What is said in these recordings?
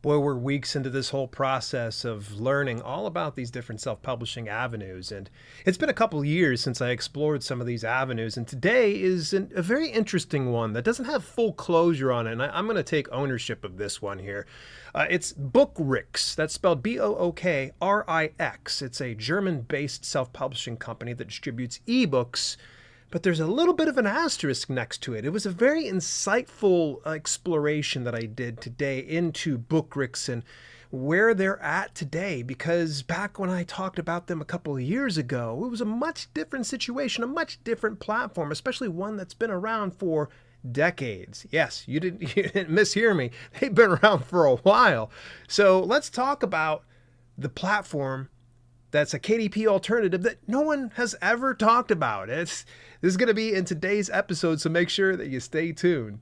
Boy, we're weeks into this whole process of learning all about these different self-publishing avenues. And it's been a couple years since I explored some of these avenues. And today is a very interesting one that doesn't have full closure on it. And I'm going to take ownership of this one here. It's BookRicks. That's spelled B-O-O-K-R-I-X. It's a German-based self-publishing company that distributes ebooks. But there's a little bit of an asterisk next to it. It was a very insightful exploration that I did today into BookRicks and where they're at today, because back when I talked about them a couple of years ago, it was a much different situation, a much different platform, especially one that's been around for decades. Yes, you didn't mishear me. They've been around for a while. So let's talk about the platform that's a KDP alternative that no one has ever talked about. This is going to be in today's episode, so make sure that you stay tuned.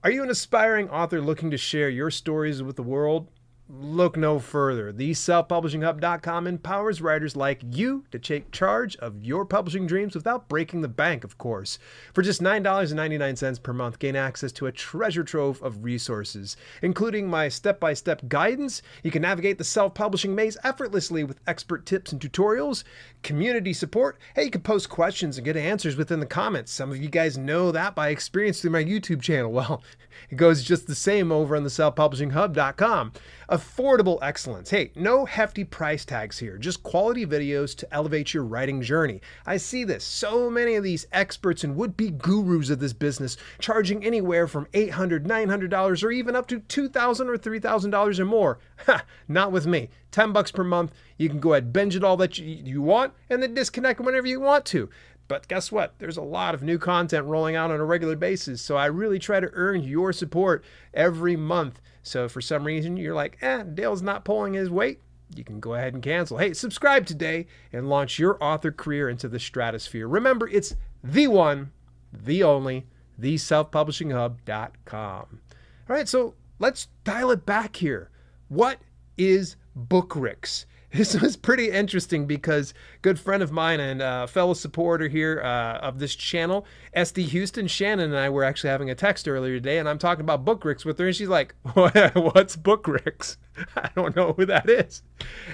Are you an aspiring author looking to share your stories with the world? Look no further. TheSelfPublishingHub.com empowers writers like you to take charge of your publishing dreams without breaking the bank, of course. For just $9.99 per month, gain access to a treasure trove of resources, including my step-by-step guidance. You can navigate the self-publishing maze effortlessly with expert tips and tutorials, community support. Hey, you can post questions and get answers within the comments. Some of you guys know that by experience through my YouTube channel. Well, it goes just the same over on TheSelfPublishingHub.com. Affordable excellence. Hey, no hefty price tags here, just quality videos to elevate your writing journey. I see this. So many of these experts and would-be gurus of this business charging anywhere from $800, $900, or even up to $2,000 or $3,000 or more. Ha, not with me. $10 per month. You can go ahead, binge it all that you want, and then disconnect whenever you want to. But guess what? There's a lot of new content rolling out on a regular basis, so I really try to earn your support every month. So if for some reason you're like, Dale's not pulling his weight, you can go ahead and cancel. Hey, subscribe today and launch your author career into the stratosphere. Remember, it's the one, the only, theselfpublishinghub.com. All right, so let's dial it back here. What is BookRicks? This was pretty interesting because a good friend of mine and fellow supporter here of this channel, SD Houston, Shannon, and I were actually having a text earlier today, and I'm talking about BookRicks with her, and she's like, what's BookRicks? I don't know who that is.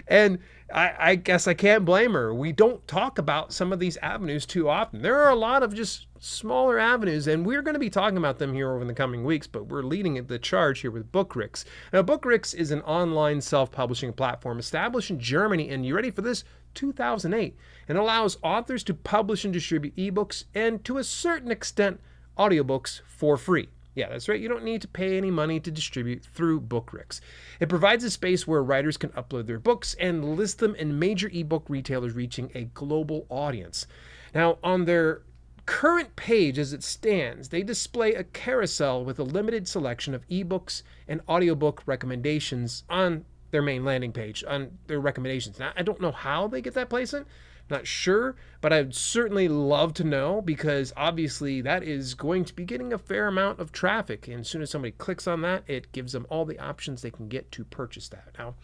And I guess I can't blame her. We don't talk about some of these avenues too often. There are a lot of just smaller avenues, and we're going to be talking about them here over the coming weeks, but we're leading the charge here with BookRicks. Now, BookRicks is an online self-publishing platform established in Germany, and you ready for this? 2008, and allows authors to publish and distribute ebooks and, to a certain extent, audiobooks for free. Yeah, that's right. You don't need to pay any money to distribute through BookRicks. It provides a space where writers can upload their books and list them in major ebook retailers, reaching a global audience. Now, on their current page as it stands, they display a carousel with a limited selection of ebooks and audiobook recommendations on their main landing page, on their recommendations. Now, I don't know how they get that placement. Not sure, but I'd certainly love to know, because obviously that is going to be getting a fair amount of traffic. And as soon as somebody clicks on that, it gives them all the options they can get to purchase that. Now,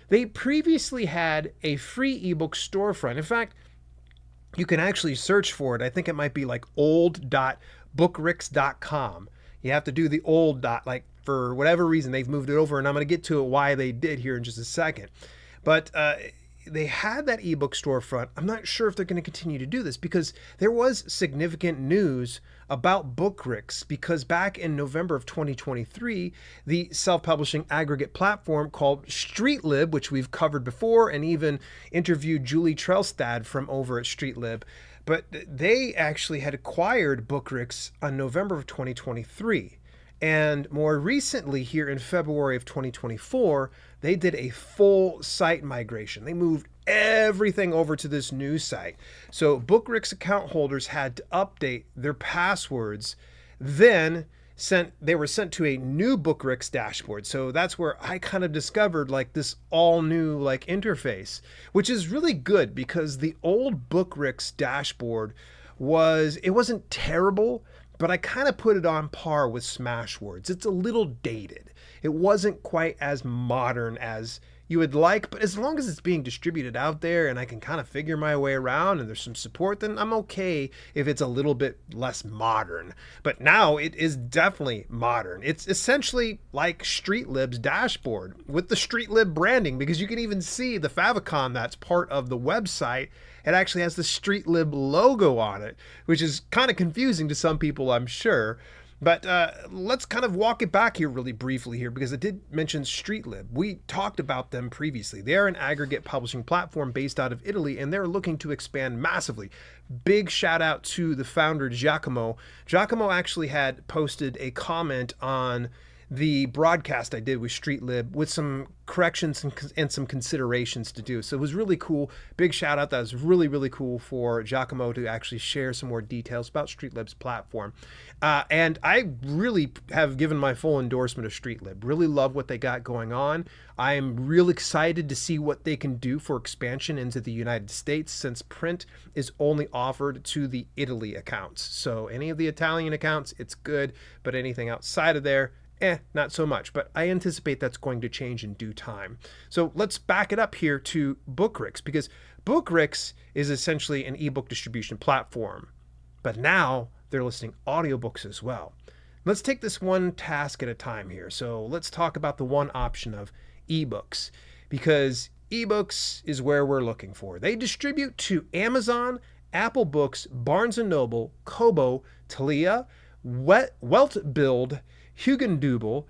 they previously had a free ebook storefront. In fact, you can actually search for it. I think it might be like old.bookricks.com. You have to do the old dot, like for whatever reason, they've moved it over, and I'm going to get to it why they did here in just a second. But they had that ebook storefront. I'm not sure if they're going to continue to do this, because there was significant news about BookRicks, because back in November of 2023, the self-publishing aggregate platform called StreetLib, which we've covered before and even interviewed Julie Trelstad from over at StreetLib, but they actually had acquired BookRicks on November of 2023. And more recently, here in February of 2024, they did a full site migration. They moved everything over to this new site. So BookRicks account holders had to update their passwords, then they were sent to a new BookRicks dashboard. So that's where I kind of discovered like this all new like interface, which is really good, because the old BookRicks dashboard wasn't terrible, but I kind of put it on par with Smashwords. It's a little dated. It wasn't quite as modern as you would like, but as long as it's being distributed out there and I can kind of figure my way around and there's some support, then I'm okay if it's a little bit less modern. But now it is definitely modern. It's essentially like StreetLib's dashboard with the StreetLib branding, because you can even see the favicon that's part of the website. It actually has the StreetLib logo on it, which is kind of confusing to some people, I'm sure. But let's kind of walk it back here really briefly here, because I did mention StreetLib. We talked about them previously. They're an aggregate publishing platform based out of Italy, and they're looking to expand massively. Big shout out to the founder, Giacomo. Giacomo actually had posted a comment on the broadcast I did with StreetLib with some corrections and some considerations to do. So it was really cool. Big shout out. That was really, really cool for Giacomo to actually share some more details about StreetLib's platform. And I really have given my full endorsement of StreetLib. Really love what they got going on. I am real excited to see what they can do for expansion into the United States, since print is only offered to the Italy accounts. So any of the Italian accounts, it's good, but anything outside of there, not so much. But I anticipate that's going to change in due time. So let's back it up here to BookRicks, because BookRicks is essentially an ebook distribution platform, but now they're listing audiobooks as well. Let's take this one task at a time here. So let's talk about the one option of ebooks, because ebooks is where we're looking for. They distribute to Amazon, Apple Books, Barnes & Noble, Kobo, Thalia, Weltbild, Hugendubel,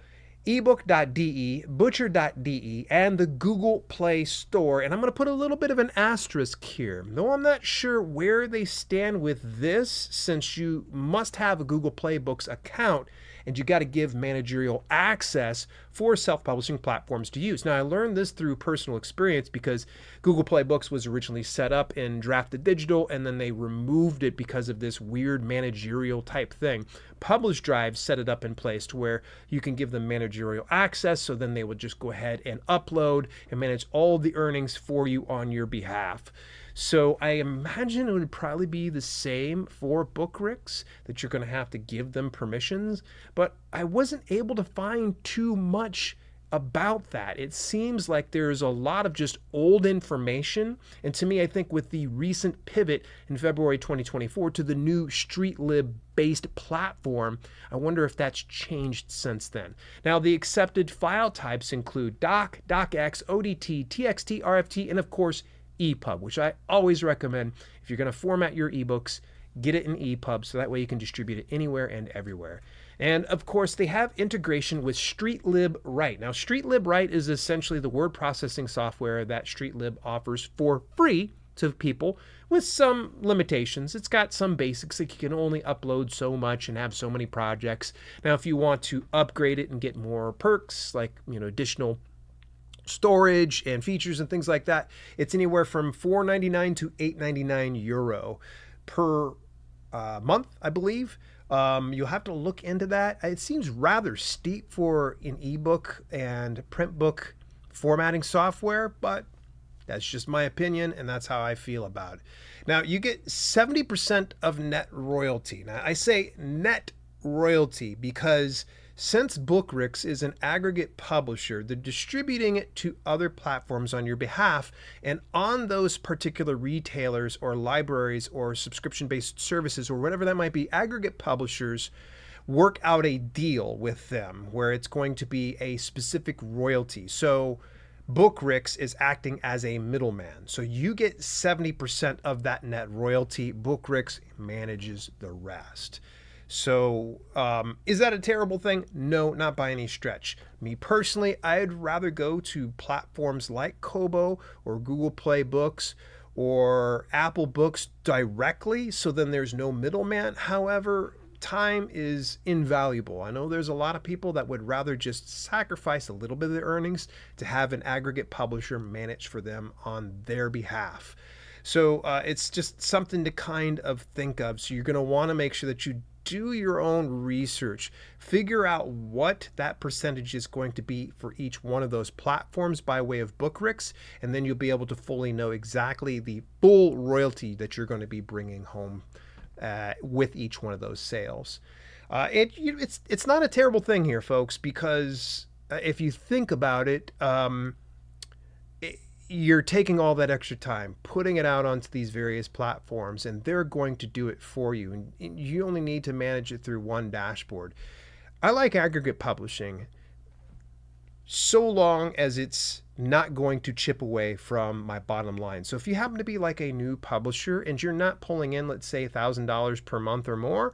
ebook.de, butcher.de, and the Google Play Store. And I'm going to put a little bit of an asterisk here. Though I'm not sure where they stand with this, since you must have a Google Play Books account and you got to give managerial access for self-publishing platforms to use. Now, I learned this through personal experience, because Google Play Books was originally set up in Drafted Digital, and then they removed it because of this weird managerial type thing. Publish Drive set it up in place to where you can give them managerial access, so then they would just go ahead and upload and manage all the earnings for you on your behalf. So I imagine it would probably be the same for BookRicks, that you're going to have to give them permissions, but I wasn't able to find too much about that. It seems like there's a lot of just old information, and to me, I think with the recent pivot in February 2024 to the new StreetLib based platform, I wonder if that's changed since then. Now, the accepted file types include doc, docx, ODT, TXT, RFT, and of course EPUB, which I always recommend. If you're going to format your ebooks, get it in EPUB, so that way you can distribute it anywhere and everywhere. And of course, they have integration with StreetLib Write. Now, StreetLib Write is essentially the word processing software that StreetLib offers for free to people with some limitations. It's got some basics, like you can only upload so much and have so many projects. Now, if you want to upgrade it and get more perks, like, additional storage and features and things like that, it's anywhere from €4.99 to €8.99 per month, I believe. You'll have to look into that. It seems rather steep for an ebook and print book formatting software, but that's just my opinion, and that's how I feel about it. Now, you get 70% of net royalty. Now, I say net royalty because since BookRicks is an aggregate publisher, they're distributing it to other platforms on your behalf, and on those particular retailers or libraries or subscription-based services or whatever that might be, aggregate publishers work out a deal with them where it's going to be a specific royalty. So BookRicks is acting as a middleman. So you get 70% of that net royalty. BookRicks manages the rest. So is that a terrible thing? No, not by any stretch. Me personally, I'd rather go to platforms like Kobo or Google Play Books or Apple Books directly, so then there's no middleman. However, time is invaluable. I know there's a lot of people that would rather just sacrifice a little bit of their earnings to have an aggregate publisher manage for them on their behalf. So it's just something to kind of think of. So you're going to want to make sure that you do your own research, figure out what that percentage is going to be for each one of those platforms by way of BookRicks, and then you'll be able to fully know exactly the full royalty that you're going to be bringing home with each one of those sales. It's not a terrible thing here, folks, because if you think about it, you're taking all that extra time, putting it out onto these various platforms, and they're going to do it for you. And you only need to manage it through one dashboard. I like aggregate publishing so long as it's not going to chip away from my bottom line. So if you happen to be like a new publisher and you're not pulling in, let's say, $1,000 per month or more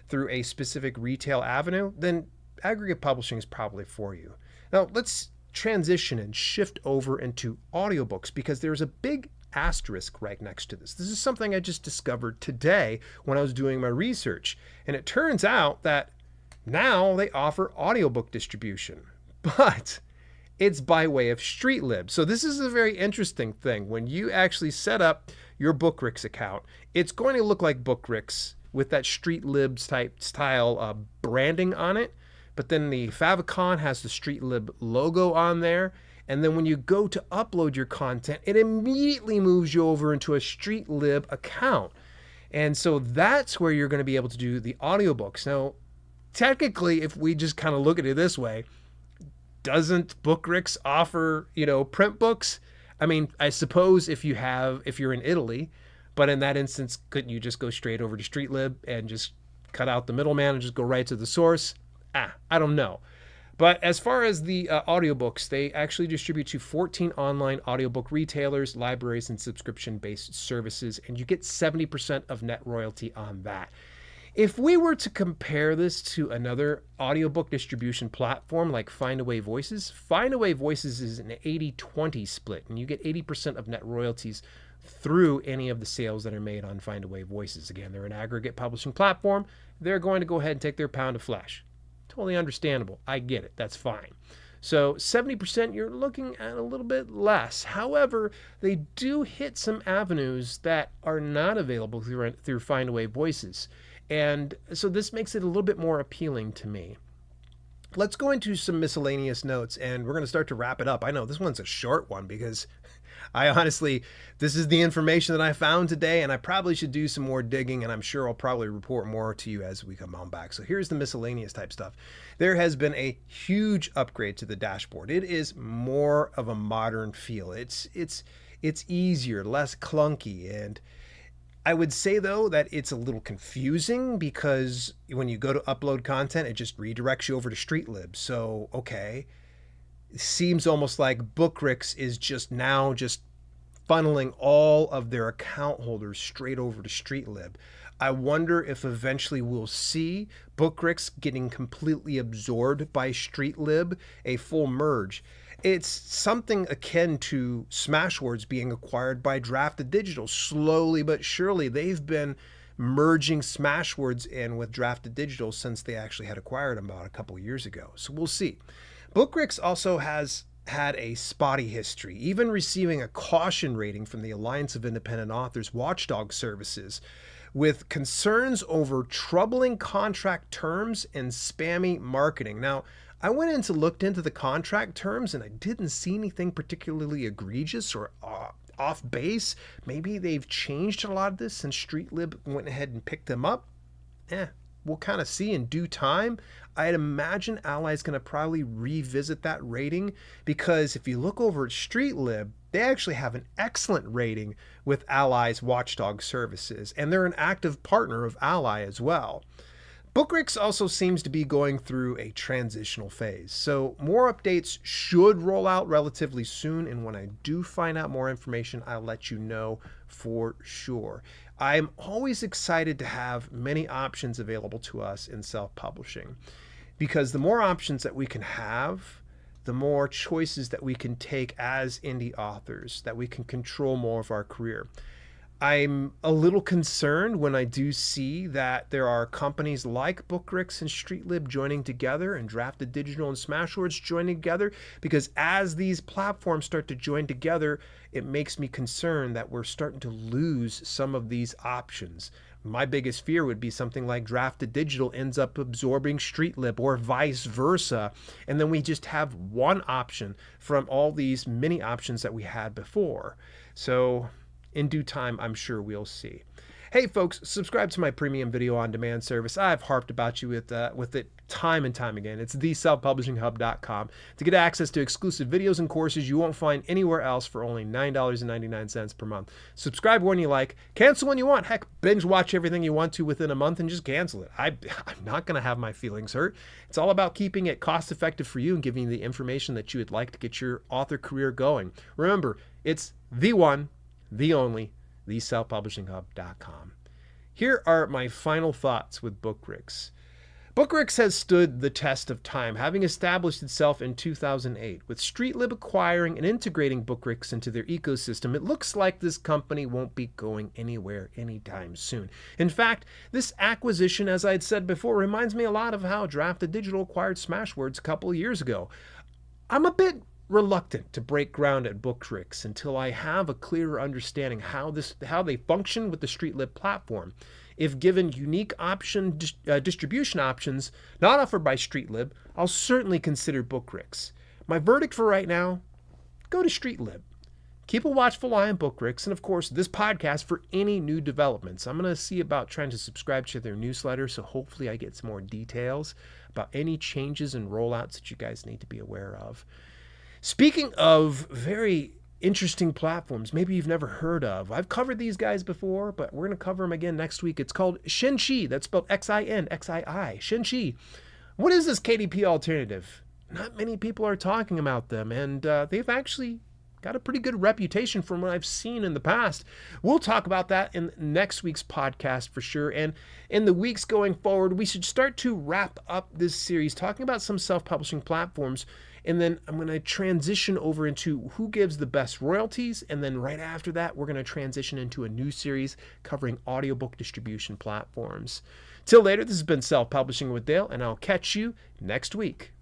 through a specific retail avenue, then aggregate publishing is probably for you. Now let's transition and shift over into audiobooks, because there's a big asterisk right next to this. This is something I just discovered today when I was doing my research. And it turns out that now they offer audiobook distribution, but it's by way of StreetLib. So this is a very interesting thing. When you actually set up your BookRicks account, it's going to look like BookRicks with that StreetLib type style branding on it. But then the favicon has the StreetLib logo on there. And then when you go to upload your content, it immediately moves you over into a StreetLib account. And so that's where you're going to be able to do the audiobooks. Now, technically, if we just kind of look at it this way, doesn't BookRicks offer, print books? I mean, I suppose if you're in Italy, but in that instance, couldn't you just go straight over to StreetLib and just cut out the middleman and just go right to the source? I don't know. But as far as the audiobooks, they actually distribute to 14 online audiobook retailers, libraries, and subscription-based services, and you get 70% of net royalty on that. If we were to compare this to another audiobook distribution platform like Findaway Voices, Findaway Voices is an 80-20 split, and you get 80% of net royalties through any of the sales that are made on Findaway Voices. Again, they're an aggregate publishing platform. They're going to go ahead and take their pound of flesh. Totally understandable. I get it. That's fine. So 70%, you're looking at a little bit less. However, they do hit some avenues that are not available through Findaway Voices. And so this makes it a little bit more appealing to me. Let's go into some miscellaneous notes, and we're going to start to wrap it up. I know this one's a short one because this is the information that I found today, and I probably should do some more digging, and I'm sure I'll probably report more to you as we come on back. So here's the miscellaneous type stuff. There has been a huge upgrade to the dashboard. It is more of a modern feel. It's easier, less clunky, and I would say, though, that it's a little confusing because when you go to upload content, it just redirects you over to StreetLib. So, okay, it seems almost like BookRicks is just funneling all of their account holders straight over to StreetLib. I wonder if eventually we'll see BookRicks getting completely absorbed by StreetLib, a full merge. It's something akin to Smashwords being acquired by Drafted Digital. Slowly but surely, they've been merging Smashwords in with Drafted Digital since they actually had acquired them about a couple years ago. So we'll see. BookRicks also has had a spotty history, even receiving a caution rating from the Alliance of Independent Authors Watchdog Services, with concerns over troubling contract terms and spammy marketing. Now, I went in to look into the contract terms and I didn't see anything particularly egregious or off base. Maybe they've changed a lot of this since StreetLib went ahead and picked them up. We'll kind of see in due time. I'd imagine Ally's going to probably revisit that rating, because if you look over at StreetLib, they actually have an excellent rating with Ally's Watchdog Services, and they're an active partner of Ally as well. BookRicks also seems to be going through a transitional phase, so more updates should roll out relatively soon, and when I do find out more information, I'll let you know for sure. I'm always excited to have many options available to us in self-publishing, because the more options that we can have, the more choices that we can take as indie authors, that we can control more of our career. I'm a little concerned when I do see that there are companies like BookRicks and StreetLib joining together, and Drafted Digital and Smashwords joining together, because as these platforms start to join together, it makes me concerned that we're starting to lose some of these options. My biggest fear would be something like Drafted Digital ends up absorbing StreetLib or vice versa, and then we just have one option from all these many options that we had before. So in due time, I'm sure we'll see. Hey folks, subscribe to my premium video on demand service. I've harped about you with it time and time again. It's theselfpublishinghub.com to get access to exclusive videos and courses you won't find anywhere else for only $9.99 per month. Subscribe when you like, cancel when you want. Heck, binge watch everything you want to within a month and just cancel it. I'm not going to have my feelings hurt. It's all about keeping it cost effective for you and giving you the information that you would like to get your author career going. Remember, it's the one, the only, theselfpublishinghub.com. Here are my final thoughts with BookRicks. BookRicks has stood the test of time, having established itself in 2008. With StreetLib acquiring and integrating BookRicks into their ecosystem, it looks like this company won't be going anywhere anytime soon. In fact, this acquisition, as I had said before, reminds me a lot of how Drafted Digital acquired Smashwords a couple of years ago. I'm a bit reluctant to break ground at BookRicks until I have a clearer understanding how they function with the StreetLib platform. If given unique distribution options not offered by StreetLib, I'll certainly consider BookRicks. My verdict for right now, go to StreetLib. Keep a watchful eye on BookRicks and, of course, this podcast for any new developments. I'm going to see about trying to subscribe to their newsletter, so hopefully I get some more details about any changes and rollouts that you guys need to be aware of. Speaking of very interesting platforms maybe you've never heard of, I've covered these guys before, but we're going to cover them again next week. It's called Shinxi. That's spelled Xinxii. Shinxi. What is this KDP alternative? Not many people are talking about them, and they've actually got a pretty good reputation from what I've seen in the past. We'll talk about that in next week's podcast for sure. And in the weeks going forward, we should start to wrap up this series talking about some self-publishing platforms. And then I'm going to transition over into who gives the best royalties. And then right after that, we're going to transition into a new series covering audiobook distribution platforms. Till later, this has been Self-Publishing with Dale, and I'll catch you next week.